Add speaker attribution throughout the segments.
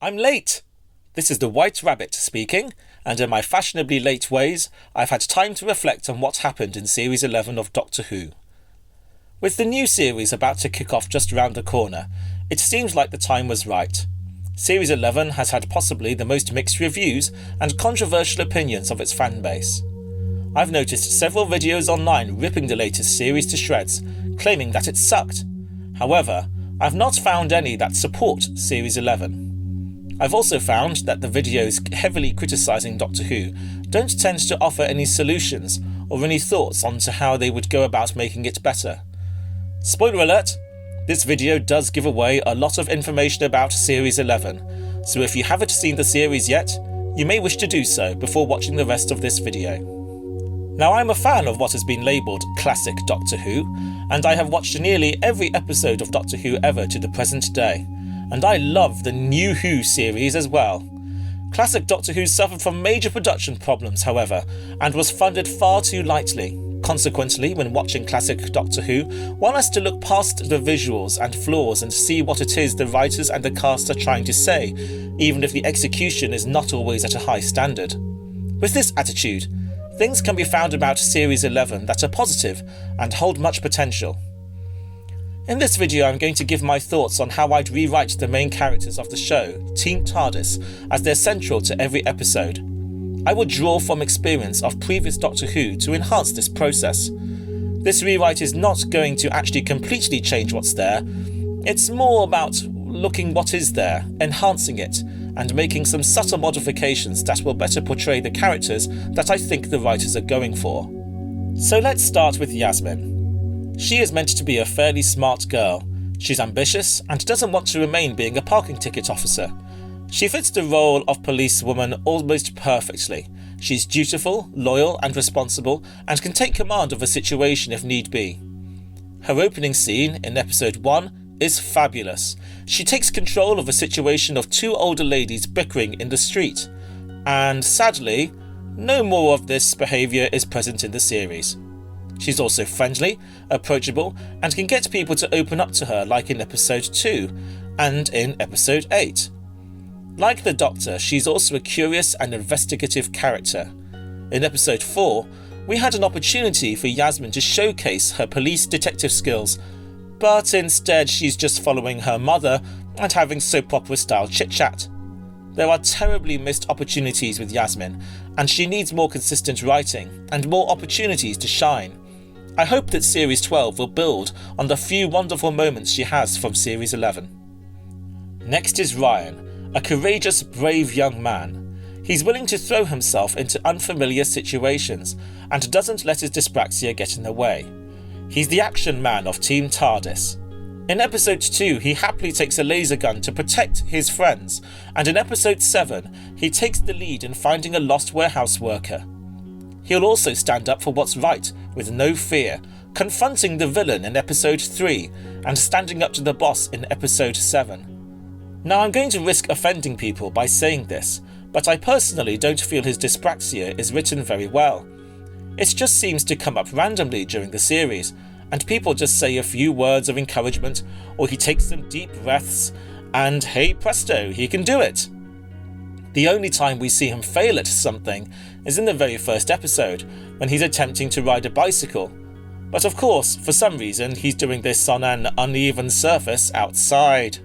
Speaker 1: I'm late! This is the White Rabbit speaking, and in my fashionably late ways, I've had time to reflect on what happened in Series 11 of Doctor Who. With the new series about to kick off just round the corner, it seems like the time was right. Series 11 has had possibly the most mixed reviews and controversial opinions of its fanbase. I've noticed several videos online ripping the latest series to shreds, claiming that it sucked. However, I've not found any that support Series 11. I've also found that the videos heavily criticising Doctor Who don't tend to offer any solutions or any thoughts onto how they would go about making it better. Spoiler alert! This video does give away a lot of information about Series 11, so if you haven't seen the series yet, you may wish to do so before watching the rest of this video. Now, I'm a fan of what has been labelled classic Doctor Who, and I have watched nearly every episode of Doctor Who ever to the present day, and I love the New Who series as well. Classic Doctor Who suffered from major production problems, however, and was funded far too lightly. Consequently, when watching classic Doctor Who, one has to look past the visuals and flaws and see what it is the writers and the cast are trying to say, even if the execution is not always at a high standard. With this attitude, things can be found about Series 11 that are positive and hold much potential. In this video, I'm going to give my thoughts on how I'd rewrite the main characters of the show, Team Tardis, as they're central to every episode. I will draw from experience of previous Doctor Who to enhance this process. This rewrite is not going to actually completely change what's there. It's more about looking what is there, enhancing it, and making some subtle modifications that will better portray the characters that I think the writers are going for. So let's start with Yasmin. She is meant to be a fairly smart girl. She's ambitious and doesn't want to remain being a parking ticket officer. She fits the role of policewoman almost perfectly. She's dutiful, loyal and responsible, and can take command of a situation if need be. Her opening scene in episode 1 is fabulous. She takes control of a situation of two older ladies bickering in the street. And sadly, no more of this behaviour is present in the series. She's also friendly, approachable, and can get people to open up to her, like in episode 2 and in episode 8. Like the Doctor, she's also a curious and investigative character. In episode 4, we had an opportunity for Yasmin to showcase her police detective skills, but instead she's just following her mother and having soap opera style chit-chat. There are terribly missed opportunities with Yasmin, and she needs more consistent writing and more opportunities to shine. I hope that Series 12 will build on the few wonderful moments she has from Series 11. Next is Ryan, a courageous, brave young man. He's willing to throw himself into unfamiliar situations and doesn't let his dyspraxia get in the way. He's the action man of Team Tardis. In episode 2, he happily takes a laser gun to protect his friends, and in episode 7, he takes the lead in finding a lost warehouse worker. He'll also stand up for what's right with no fear, confronting the villain in episode 3 and standing up to the boss in episode 7. Now, I'm going to risk offending people by saying this, but I personally don't feel his dyspraxia is written very well. It just seems to come up randomly during the series, and people just say a few words of encouragement, or he takes some deep breaths, and hey presto, he can do it. The only time we see him fail at something is in the very first episode, when he's attempting to ride a bicycle. But of course, for some reason, he's doing this on an uneven surface outside.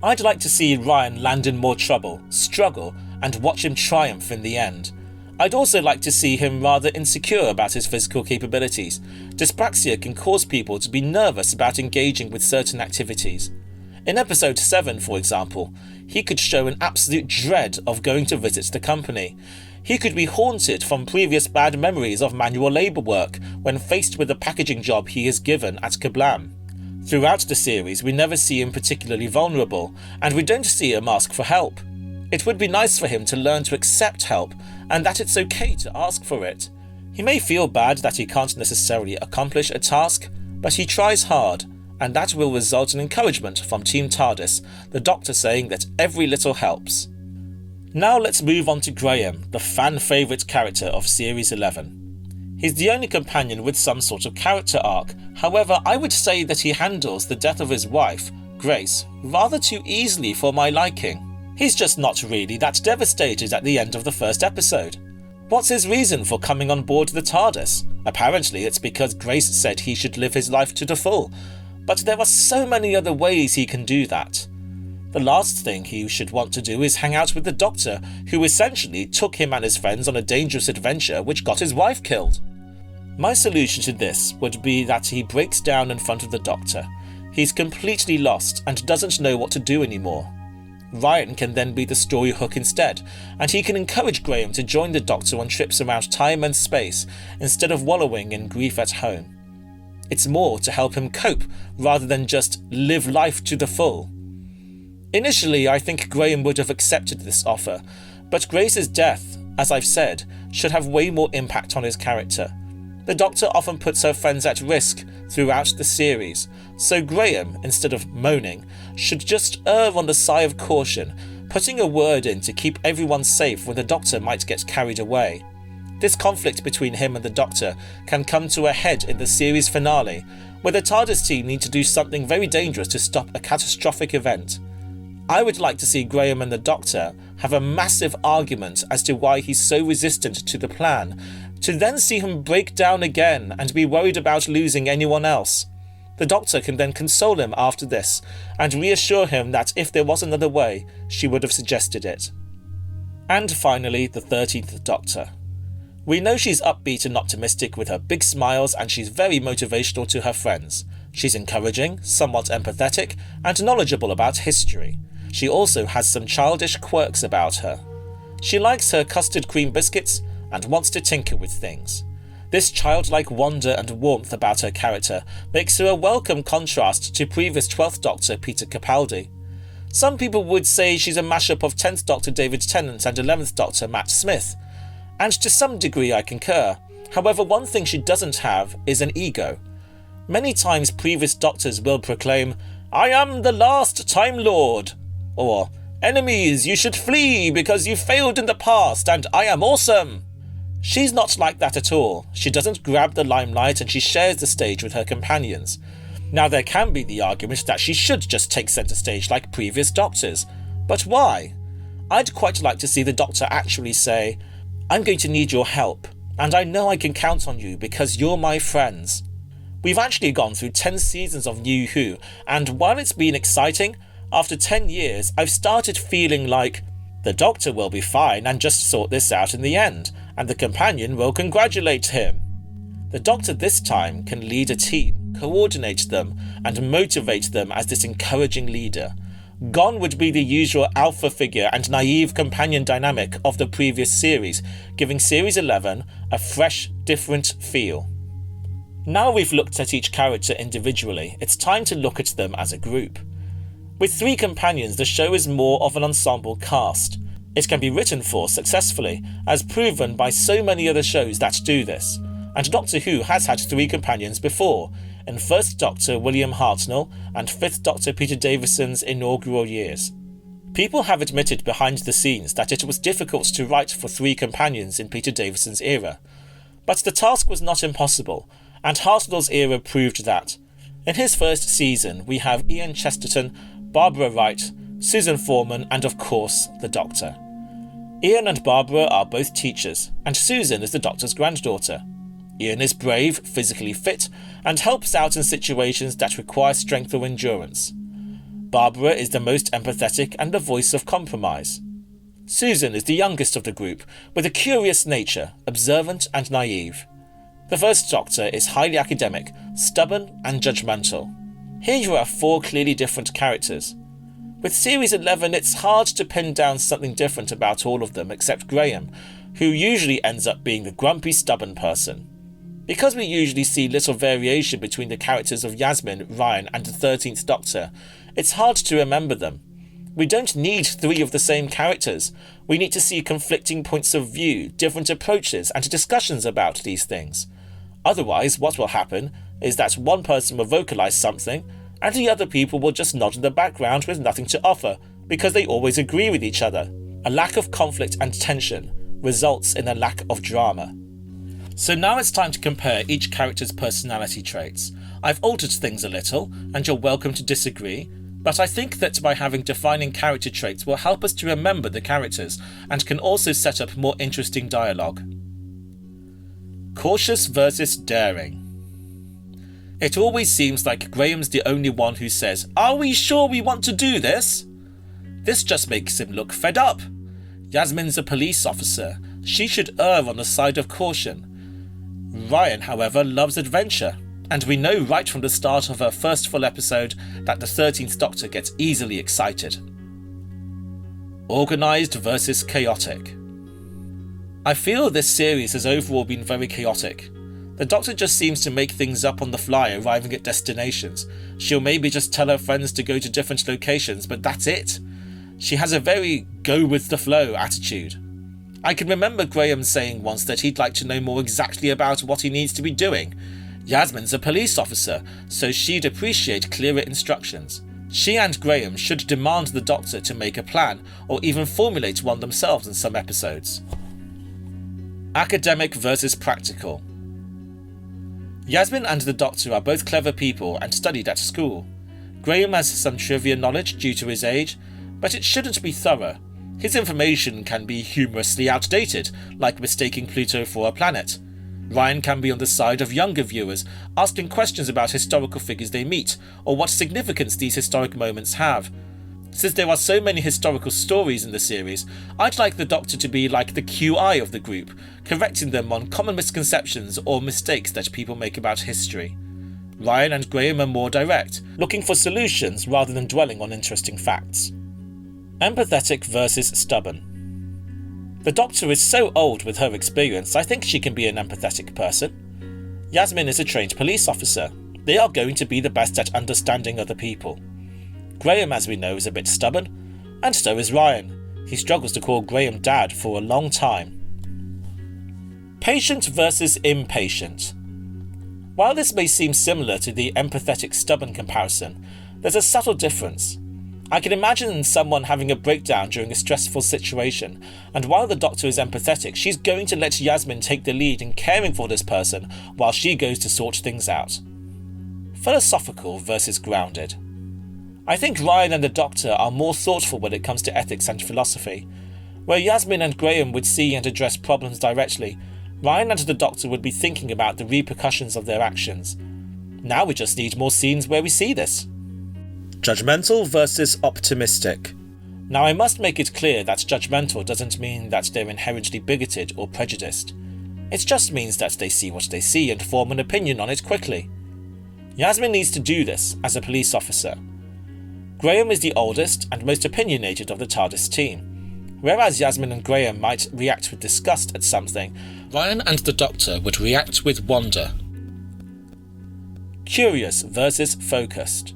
Speaker 1: I'd like to see Ryan land in more trouble, struggle, and watch him triumph in the end. I'd also like to see him rather insecure about his physical capabilities. Dyspraxia can cause people to be nervous about engaging with certain activities. In episode 7, for example, he could show an absolute dread of going to visit the company. He could be haunted from previous bad memories of manual labour work when faced with the packaging job he is given at Kablam. Throughout the series, we never see him particularly vulnerable, and we don't see him ask for help. It would be nice for him to learn to accept help, and that it's okay to ask for it. He may feel bad that he can't necessarily accomplish a task, but he tries hard, and that will result in encouragement from Team Tardis, the Doctor saying that every little helps. Now let's move on to Graham, the fan favourite character of Series 11. He's the only companion with some sort of character arc. However, I would say that he handles the death of his wife, Grace, rather too easily for my liking. He's just not really that devastated at the end of the first episode. What's his reason for coming on board the Tardis? Apparently it's because Grace said he should live his life to the full, but there are so many other ways he can do that. The last thing he should want to do is hang out with the Doctor, who essentially took him and his friends on a dangerous adventure which got his wife killed. My solution to this would be that he breaks down in front of the Doctor. He's completely lost and doesn't know what to do anymore. Ryan can then be the story hook instead, and he can encourage Graham to join the Doctor on trips around time and space instead of wallowing in grief at home. It's more to help him cope rather than just live life to the full. Initially, I think Graham would have accepted this offer, but Grace's death, as I've said, should have way more impact on his character. The Doctor often puts her friends at risk throughout the series, so Graham, instead of moaning, should just err on the side of caution, putting a word in to keep everyone safe when the Doctor might get carried away. This conflict between him and the Doctor can come to a head in the series finale, where the TARDIS team need to do something very dangerous to stop a catastrophic event. I would like to see Graham and the Doctor have a massive argument as to why he's so resistant to the plan, to then see him break down again and be worried about losing anyone else. The Doctor can then console him after this, and reassure him that if there was another way, she would have suggested it. And finally, the 13th Doctor. We know she's upbeat and optimistic with her big smiles, and she's very motivational to her friends. She's encouraging, somewhat empathetic, and knowledgeable about history. She also has some childish quirks about her. She likes her custard cream biscuits and wants to tinker with things. This childlike wonder and warmth about her character makes her a welcome contrast to previous 12th Doctor Peter Capaldi. Some people would say she's a mashup of 10th Doctor David Tennant and 11th Doctor Matt Smith, and to some degree I concur. However, one thing she doesn't have is an ego. Many times previous Doctors will proclaim, "I am the last Time Lord," or "Enemies, you should flee because you failed in the past and I am awesome." She's not like that at all. She doesn't grab the limelight and she shares the stage with her companions. Now there can be the argument that she should just take centre stage like previous Doctors, but why? I'd quite like to see the Doctor actually say, "I'm going to need your help, and I know I can count on you because you're my friends." We've actually gone through 10 seasons of New Who, and while it's been exciting, after 10 years I've started feeling like the Doctor will be fine and just sort this out in the end, and the companion will congratulate him. The Doctor this time can lead a team, coordinate them, and motivate them as this encouraging leader. Gone would be the usual alpha figure and naive companion dynamic of the previous series, giving Series 11 a fresh, different feel. Now we've looked at each character individually, it's time to look at them as a group. With 3 companions, the show is more of an ensemble cast. It can be written for successfully, as proven by so many other shows that do this, and Doctor Who has had 3 companions before, in 1st Doctor William Hartnell and 5th Doctor Peter Davison's inaugural years. People have admitted behind the scenes that it was difficult to write for 3 companions in Peter Davison's era, but the task was not impossible, and Hartnell's era proved that. In his first season, we have Ian Chesterton, Barbara Wright, Susan Foreman, and of course, the Doctor. Ian and Barbara are both teachers, and Susan is the Doctor's granddaughter. Ian is brave, physically fit, and helps out in situations that require strength or endurance. Barbara is the most empathetic and the voice of compromise. Susan is the youngest of the group, with a curious nature, observant and naive. The 1st Doctor is highly academic, stubborn and judgmental. Here you have 4 clearly different characters. With Series 11, it's hard to pin down something different about all of them except Graham, who usually ends up being the grumpy, stubborn person. Because we usually see little variation between the characters of Yasmin, Ryan and the 13th Doctor, it's hard to remember them. We don't need 3 of the same characters. We need to see conflicting points of view, different approaches and discussions about these things. Otherwise, what will happen is that one person will vocalise something and the other people will just nod in the background with nothing to offer because they always agree with each other. A lack of conflict and tension results in a lack of drama. So now it's time to compare each character's personality traits. I've altered things a little, and you're welcome to disagree. But I think that by having defining character traits will help us to remember the characters and can also set up more interesting dialogue. Cautious versus daring. It always seems like Graham's the only one who says, "Are we sure we want to do this?" This just makes him look fed up. Yasmin's a police officer. She should err on the side of caution. Ryan, however, loves adventure, and we know right from the start of her first full episode that the 13th Doctor gets easily excited. Organised versus chaotic. I feel this series has overall been very chaotic. The Doctor just seems to make things up on the fly arriving at destinations. She'll maybe just tell her friends to go to different locations, but that's it. She has a very go-with-the-flow attitude. I can remember Graham saying once that he'd like to know more exactly about what he needs to be doing. Yasmin's a police officer, so she'd appreciate clearer instructions. She and Graham should demand the Doctor to make a plan, or even formulate one themselves in some episodes. Academic versus practical. Yasmin and the Doctor are both clever people and studied at school. Graham has some trivia knowledge due to his age, but it shouldn't be thorough. His information can be humorously outdated, like mistaking Pluto for a planet. Ryan can be on the side of younger viewers, asking questions about historical figures they meet, or what significance these historic moments have. Since there are so many historical stories in the series, I'd like the Doctor to be like the QI of the group, correcting them on common misconceptions or mistakes that people make about history. Ryan and Graham are more direct, looking for solutions rather than dwelling on interesting facts. Empathetic versus stubborn. The Doctor is so old with her experience, I think she can be an empathetic person. Yasmin is a trained police officer. They are going to be the best at understanding other people. Graham, as we know, is a bit stubborn, and so is Ryan. He struggles to call Graham Dad for a long time. Patient versus impatient. While this may seem similar to the empathetic stubborn comparison, there's a subtle difference. I can imagine someone having a breakdown during a stressful situation, and while the Doctor is empathetic, she's going to let Yasmin take the lead in caring for this person while she goes to sort things out. Philosophical versus grounded. I think Ryan and the Doctor are more thoughtful when it comes to ethics and philosophy. Where Yasmin and Graham would see and address problems directly, Ryan and the Doctor would be thinking about the repercussions of their actions. Now we just need more scenes where we see this. Judgmental versus optimistic. Now I must make it clear that judgmental doesn't mean that they're inherently bigoted or prejudiced. It just means that they see what they see and form an opinion on it quickly. Yasmin needs to do this as a police officer. Graham is the oldest and most opinionated of the Tardis team. Whereas Yasmin and Graham might react with disgust at something, Ryan and the Doctor would react with wonder. Curious versus focused.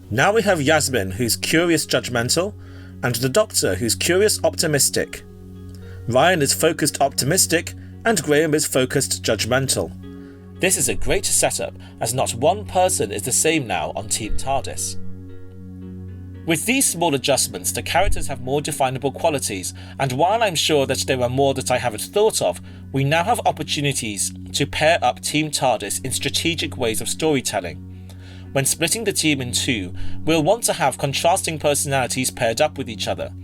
Speaker 1: Now we have Yasmin, who's curious judgmental, and the Doctor, who's curious optimistic. Ryan is focused optimistic, and Graham is focused judgmental. This is a great setup, as not one person is the same now on Team Tardis. With these small adjustments, the characters have more definable qualities, and while I'm sure that there are more that I haven't thought of, we now have opportunities to pair up Team Tardis in strategic ways of storytelling. When splitting the team in two, we'll want to have contrasting personalities paired up with each other.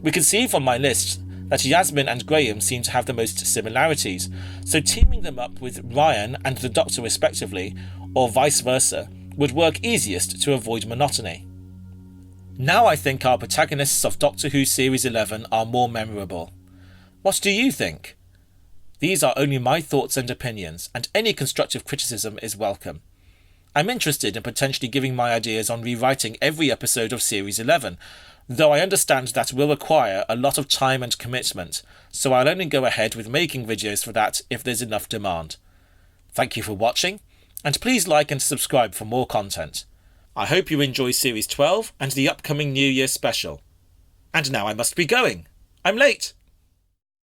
Speaker 1: We can see from my list that Yasmin and Graham seem to have the most similarities, so teaming them up with Ryan and the Doctor respectively, or vice versa, would work easiest to avoid monotony. Now I think our protagonists of Doctor Who Series 11 are more memorable. What do you think? These are only my thoughts and opinions, and any constructive criticism is welcome. I'm interested in potentially giving my ideas on rewriting every episode of Series 11, though I understand that will require a lot of time and commitment, so I'll only go ahead with making videos for that if there's enough demand. Thank you for watching, and please like and subscribe for more content. I hope you enjoy Series 12 and the upcoming New Year special. And now I must be going. I'm late!